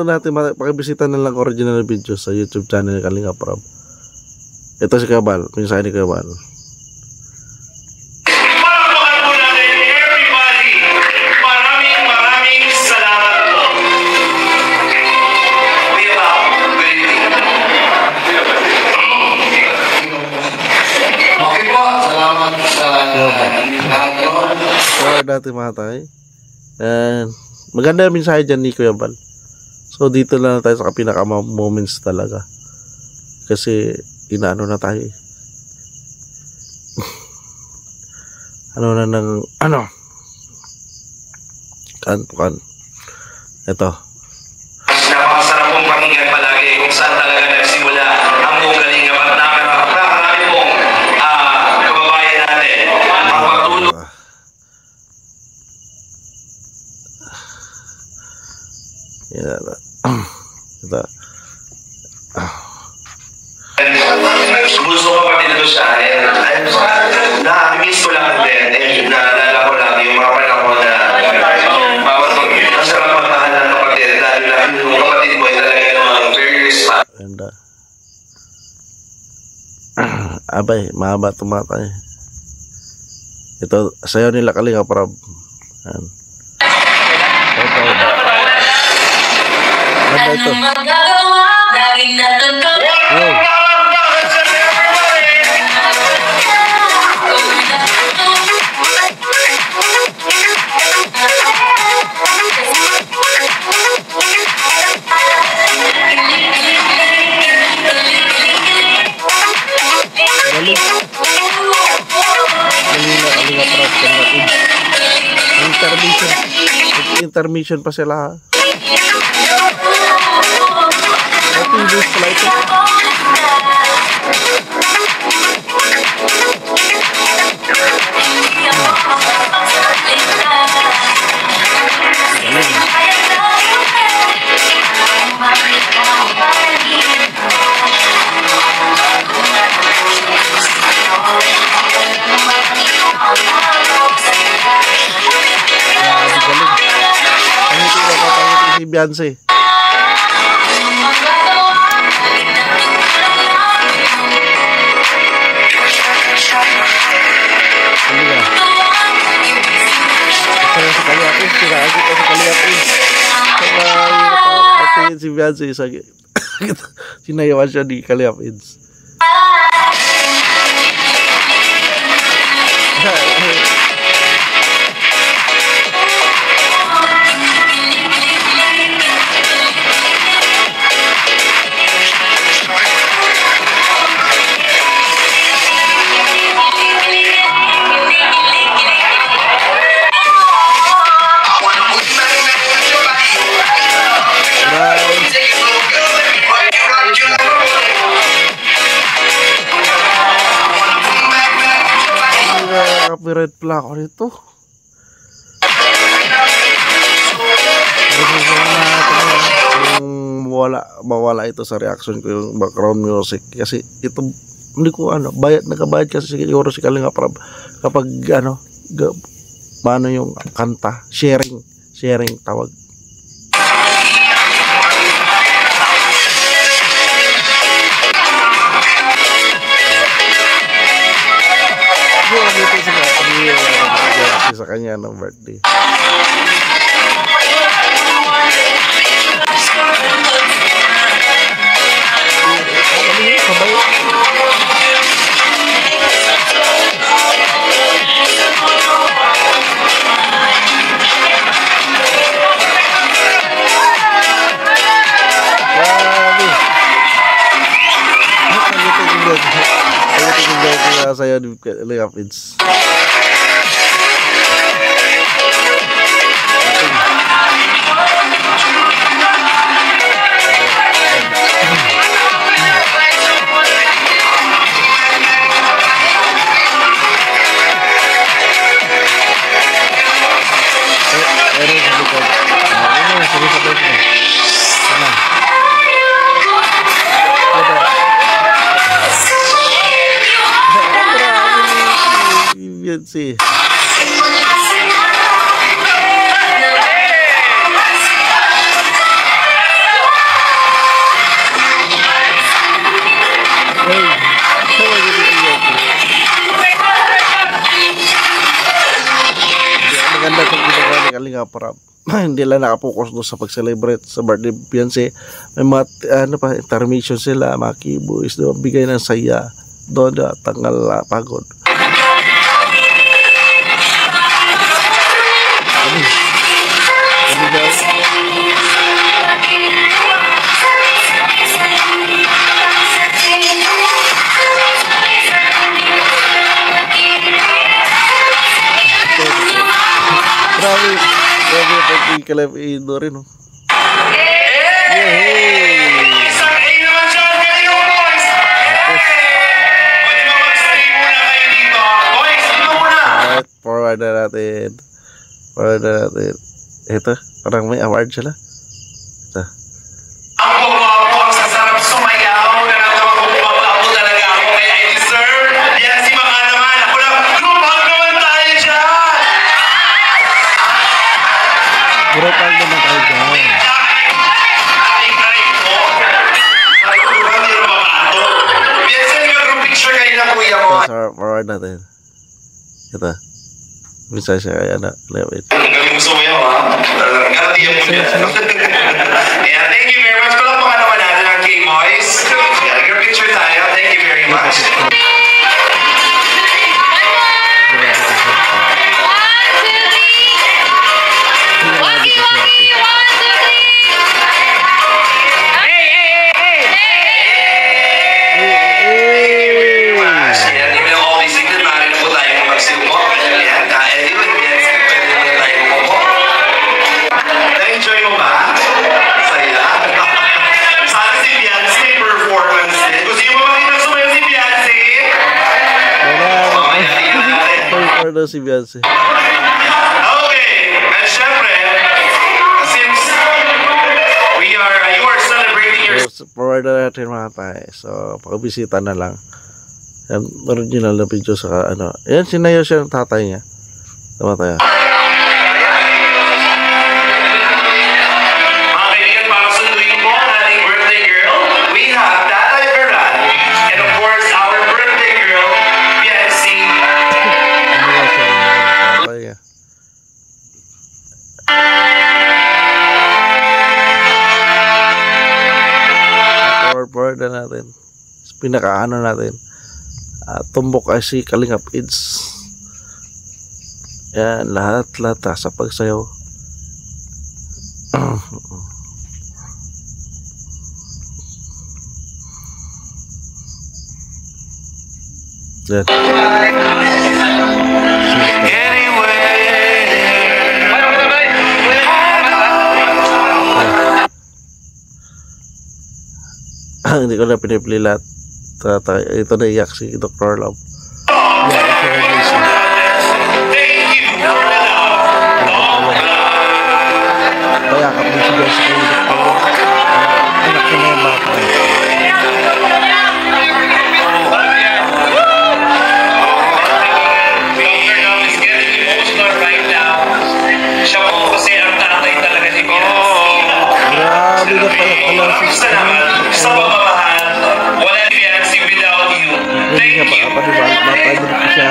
ano natin, pakibisita na lang original video sa YouTube channel ni Kalinga Prab. Ito si Kabal, pinsahin ni Kabal. Palakpakan po natin, everybody. Maraming salamat po. Kuya Pao, good evening. Okay po, salamat sa lahat yun. So, natin mga tay. And, maganda yung mensahe dyan ni Kuya Bal. So, dito lang tayo sa pinaka-moments talaga. Kasi, inaano na tayo eh. Ano na ng, kan. Ito. Napakasarap pong pakinggan palagi kung saan talaga nagsimula ang buong Kalinga at nakarami pong kababayan natin. Makapagtulong. Ito. Gusto ko pa dito siya. Na-miss ko lang din. Naalala ko lang yung mga panahon na masarap magmahal ng kapatid. Lalo na yung kapatid mo ay talaga yung very respect. Ganda. Abay, mahaba tumatay. Ito, sayo nila Kalinga Prab. Yan. Ito. Ganda ito. magagawa? Laging natatawa. Wow. Kalinga Prab, Kalinga Kids. Intermission pa sila ha. Ito yung boost pala ito. Pangiti si Beyonce. Si Kaliapis, sinagit ko si Kaliapis. Patingin si Beyonce, sinayawan siya ni Kaliapis. Copyright pala ako nito. Mawala ito sa reaction ko yung background music kasi ito hindi ko nakabayad kasi siguro si Kalinga Prab kapag paano yung kanta, sharing tawag. Sa kanya ng birthday. Saya di Kalinga-Kids. See. Kalinga Prab. Hindi lang nakapokus doon sa pag-celebrate sa birthday Beyonce. May mga intermission sila, mga keyboys, doon bigay ng saya doon, tanggal pagod. Grabe pag-i-kalab indo rin, no? Isang A naman dyan, Kalinga Boys! Pwede ba mag-stay muna kayo dito? Boys, dito muna! Alright, forward na natin. Ito, parang may award sila. Ito. Ang guwapo, ang sasarap sumayaw, naramdaman ko bumabago talaga ako, kaya I deserve. Yan si Baka naman, ako lang, group hug naman tayo dyan! Group hug naman tayo dyan. Aray ko. Aray ko, di ba hindi na mabato? Minsan nga group picture kayo ng kuya mo. Ito, forward natin. Ito. Bisa siya kaya na. Lewit. Ang galing mo sumayaw, ha? Garantiyan mo yan. Yeah, thank you very much. Palakpakan naman natin ang K-Boys. Yeah, group picture tayo. Thank you very much. Yan, even all these things, maaari na po tayo magsiupo. Yan, anyway, yes, pwede na tayo umupo. Na-enjoy mo ba? Saya. Sana si Beyonce may performance din. Gusto niyo ba makita sumayo si Beyonce? Mamaya tingnan natin. Forward na si Beyonce. Okay, and syempre, since you are celebrating your So, forward na natin mga tayo. So, pakabisita na lang. Yan, original na video sa ano. Yan, sinayaw siya ng tatay niya. Tama tayo. mga kaibigan, para sunduin po ang ating birthday girl, we have Tatay Ferran, and of course, our birthday girl, Beyonce. Sinayaw siya ng tatay niya. Forward na natin. Pinakaano natin. Tumbok ay si Kalingap Ids. Yan, lahat sa pagsayaw. Yan. Hindi ko na pinipili lahat. Ito na iyak si Dr. Love. Thank you for the love. Payakap din si Jessica yung Dr. Love. Anak ko na yung bata. Dr. Love is getting emotional right now. Siya po kasi ang tatay talaga ni Beyonce. Grabe na pala Kamusta naman sa pamamahal? Wala ni Beyonce without you. Thank you. Mapabalik ko siya.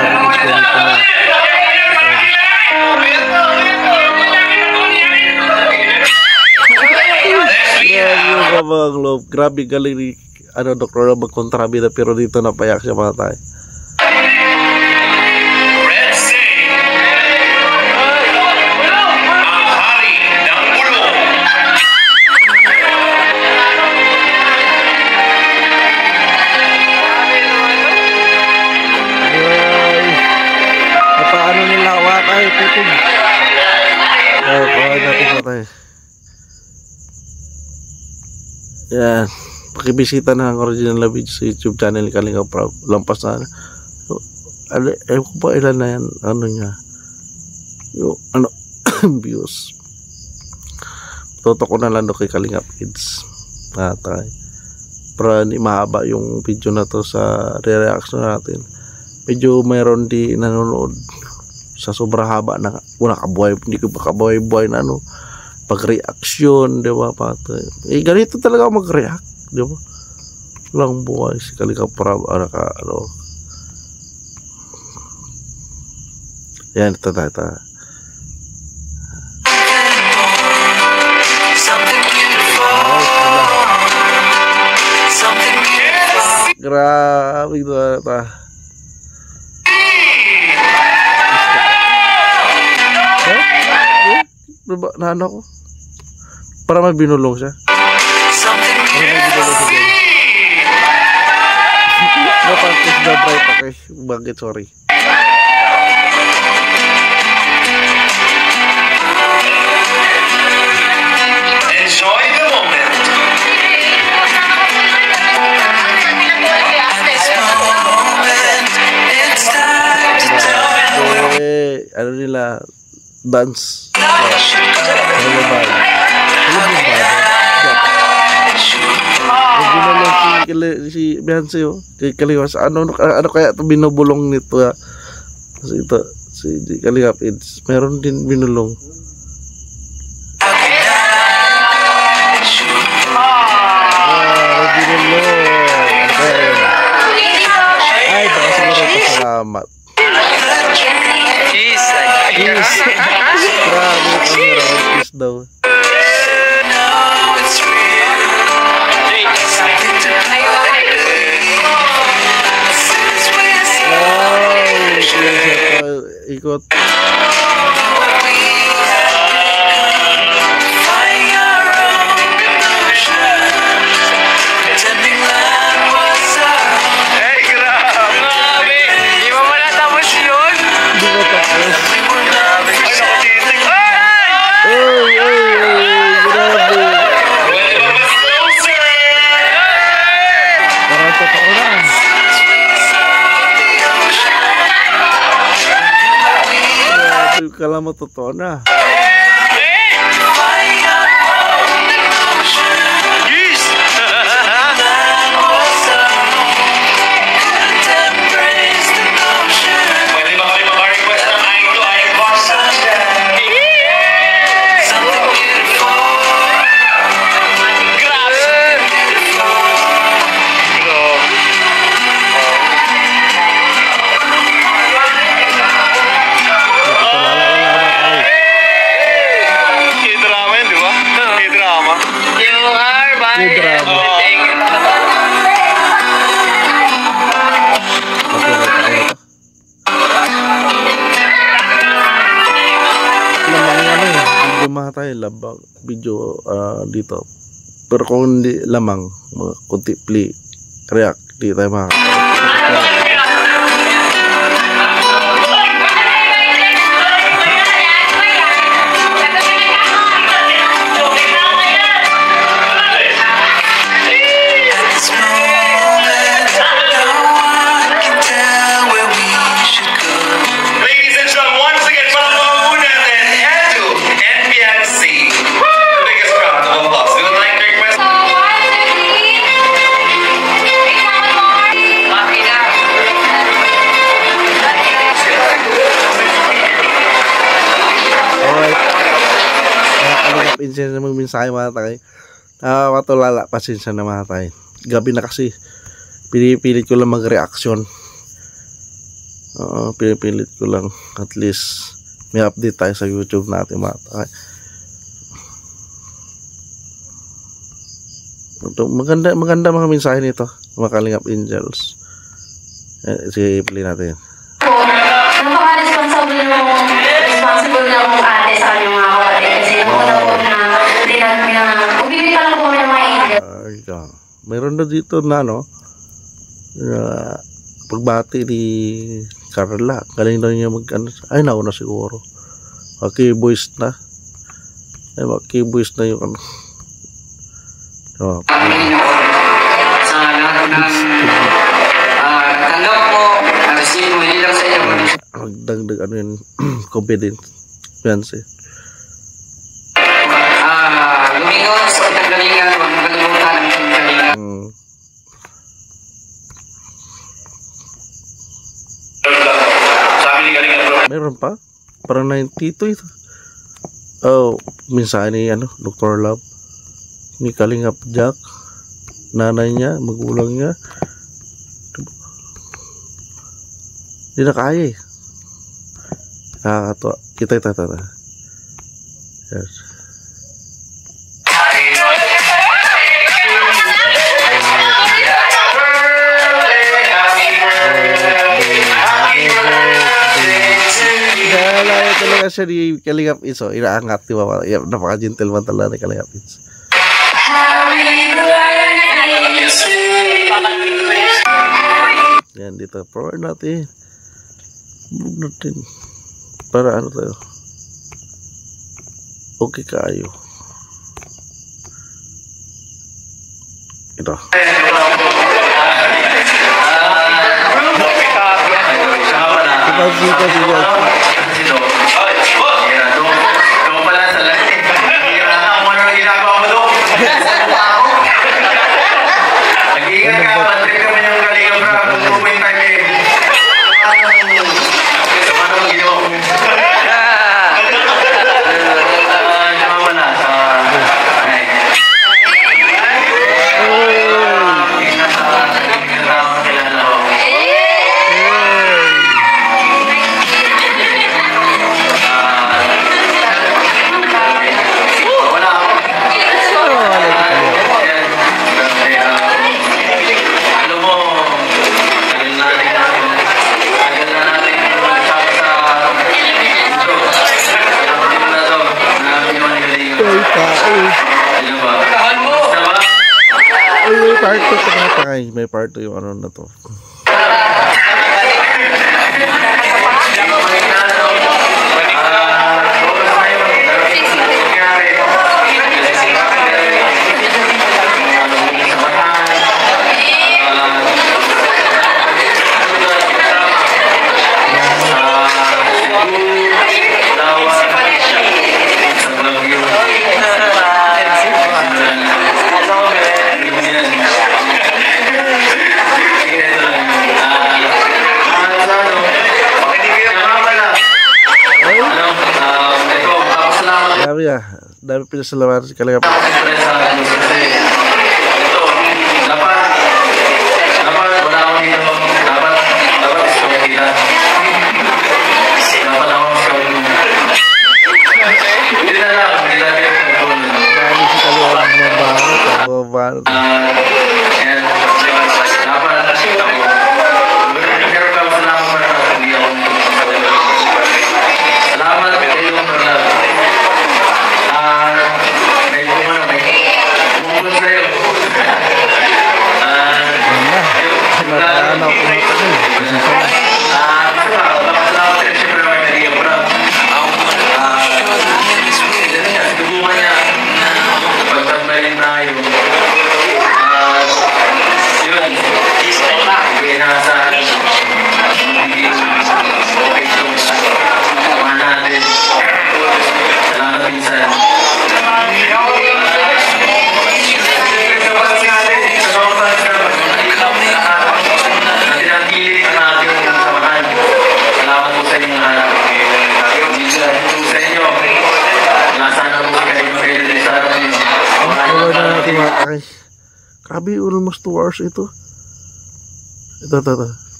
Mga Globe. Grabe galing ni Dr. Love magkontrabida pero dito napayak siya mga tayo. Red Sea. Ang hari ng bulong. Paano nila watay tutog. Paano natin watay. Yan. Pakibisita na ang original na video sa YouTube channel ni Kalinga Prab. Lampas na. Ewan ko ba ilan na yan. Ano niya. Yung views. Toto ko na lang doon kay Kalinga Kids. Natay. Para hindi mahaba yung video na to sa re-reaction natin. Medyo mayroon di nanonood sa sobrang haba na una kabuhay, hindi ko pa kabuhay-buhay na pag-reaction, di ba, patay. Ganito talaga ako mag-react, di ba? Lang buhay si Kalinga Prab, yan, ito. Grabe ito ata. Naano ko? Para may binulong siya. Napagkis na bright ako eh. Bakit? Sorry. Enjoy the moment. Ano nila? Dance. Ano ba? Si Beyonce kay Kalingap ano kaya ito binubulong nito kasi ito si Kalingap It's meron din binulong ay baka siguro pasalamat Kiss. grabe ang kiss daw ikot Hey, grabe. Di ba wala tapos yun? hindi ko tapos Ay, naku, grabe closer. parang totoo na grabe kala mo totoo na Kiss. Pwede ba kayo maka-request ng eye-to-eye contact? K-drama yun, di ba? K-drama. You are my May drama. everything. lamang ano eh video tayo labang video dito pero kung hindi lamang mga kunti play react di tayo Ladies and gentlemen, once again, palakpakan natin Edu and Beyonce. Biggest round of applause. We would like to request alright kalingap insin na magmensahe mga tayo nakakatulala pasensya na mga tayo gabi na kasi pinipilit ko lang mag-reaction pinipilit ko lang at least may update tayo sa YouTube natin mga tayo maganda mga mensahe nito mga Kalingap Angels sige play natin Napaka-responsible ng ate sa kanyang mga kapatid kasi yung una po na hindi namin bumibili pa lang po ng mga ingredient. ikaw. Mayroon na dito na pagbati ni Carla galing daw niya ay nauna siguro okay voice na yung Sa lahat ng tanggap mo, na-receive mo, hindi lang sa iyo. magdagdag yun confidence Beyonce Lumingon sa pagkagalingan, huwag mong kalimutan ang pagkagalingan. sabi ni Kalinga Bro. meron pa parang 92 ito mensahe ni Dr. Love ni Kalingap Jack nanay niya magulang niya hindi na kaya eh nakakatawa kita yes siya ni Kalingap It's, oh, inaangat, di ba? Napaka-gentleman talaga ni Kalingap It's. Yan, dito. Power natin. Bug natin. Para ano tayo. Okay kayo. Ito. May part 2 yung ano na to. Dami pinasalamat si Kalingap. Dapat wala akong dito. Dapat gusto kita. Dapat ako hindi na lang. Hindi na lang. Dami si Kalingap ng bangot. And dapat ako. Meron ka salamat para hindi ako. Salamat kayo para grabe, almost 2 hours ito. Ito.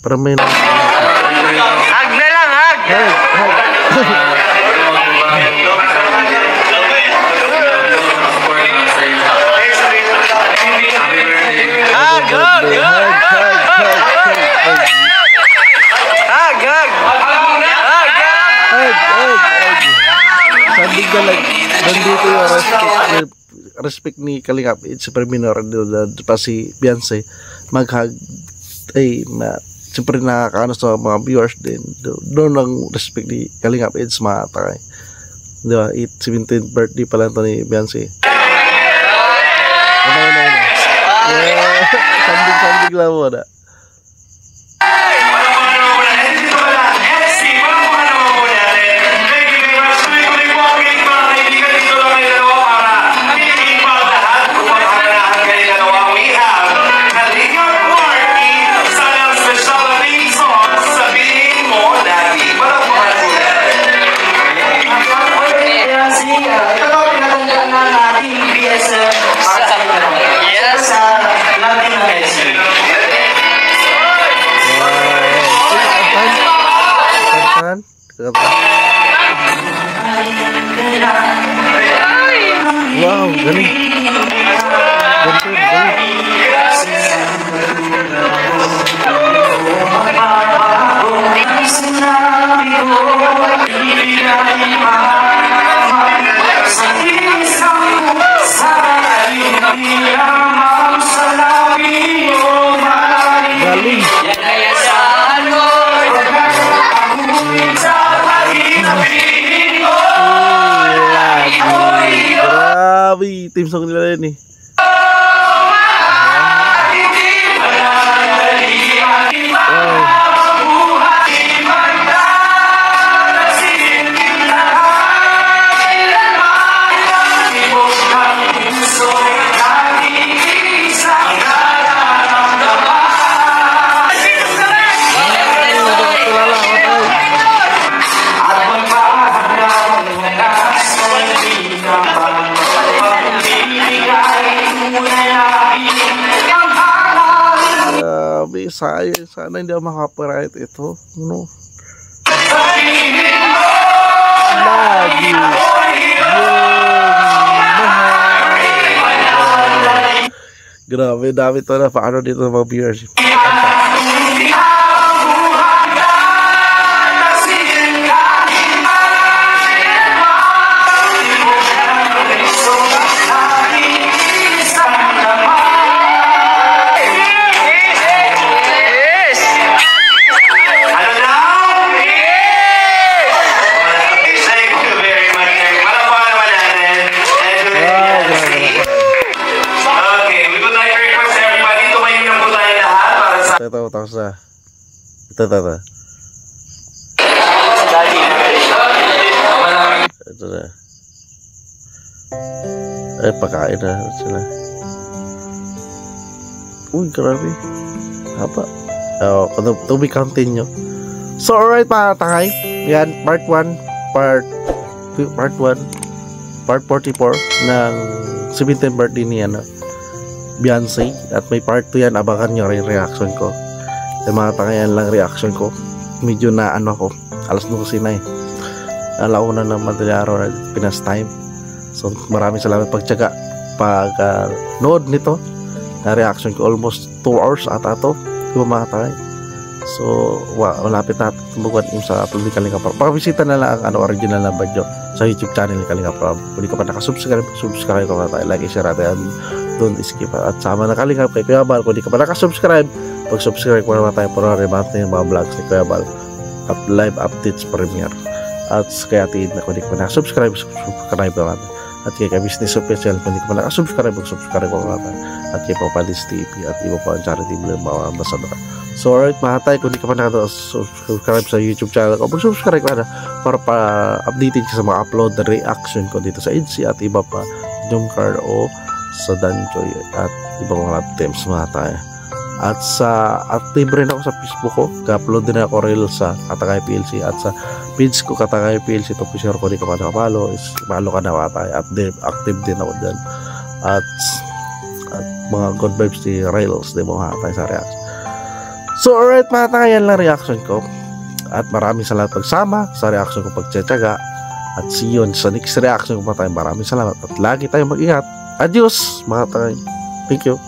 Para may Hag na lang, hag! Sabi ka lang, nandito yung respect ni Kalingap It's super minor pa si Beyonce mag-hug ay siyempre nakakaano sa mga viewers din doon ang respect ni Kalingap It's matakay, di ba? 17th birthday pa lang to ni Beyonce. Sandig lang mo na. Wow, galing. Sinabi ko, hindi Galing. Yan ay asahan mo. Grabe, team song nila yun eh. Grabe, sayang. Sana hindi ako makapiright ito. No? Lagi. Grabe, dami to na. Paano dito ng mga viewership? Ano daw? Thank you very much. Malapakan naman natin. Okay, we would like to request everybody tumayo na po tayo lahat para sa Ito, tapos na. Ito. Ito na. Ay, pagkain na sila. Uy, grabe. Haba. Oh, to be continue. So, alright mga tangay. Yan, part 1, part 44 ng 17th birthday ni Beyonce. At may part 2 yan, abangan nyo rin reaction ko. Yung mga tangayan lang reaction ko. Medyo na ako, alas 12 na eh. Alauna ng madaling araw na Pinas time. So maraming salamat pagtyaga pag nood nito na reaction ko. Almost 2 hours ata to. Di ba mga tangay? So malapit na tumbukan sa upload ni Kalinga Prab. Pakabisita na lang ang original na video sa YouTube channel ni Kalinga Prab. Kung di ka pa nakasubscribe, subscribe ka pa tayo. Like, share natin. Don't skip. At sama na Kalinga kay Kuya Bal. Kung di ka pa nakasubscribe, pag-subscribe ko naman tayo para rebat na yung mga vlogs ni Kuya Bal at live updates premiere. At kaya tin na kung di ka pa nakasubscribe, subscribe ka natin. At kay Business Official, kung di ka pa nakasubscribe, subscribe ko natin. At kay Papalis TV at iba pa ang charity ng mga ambassador. So alright mga tay, kung di ka pa nakasubscribe sa YouTube channel ko, subscribe ka na para pa-updated ka sa mga upload na reaction ko dito sa EDC at iba pa yung card o sa Danjoy at ibang mga attempts mga tay. At active rin ako sa Facebook ko, ka-upload din ako reels sa Katangay PLC at sa page ko Katangay PLC. Ito po share ko, di ka pa nakapalo, is malo ka na mga tay at active din ako dyan. At mga good vibes ni Rails, di ba mga tay sa reaction. So alright mga tanga, yan lang reaction ko. At maraming salamat pagsama sa reaction ko pagtsatsaga. At see you sa next reaction ko pa tayo. Maraming salamat at lagi tayong mag-ingat. Adios mga tanga. Thank you.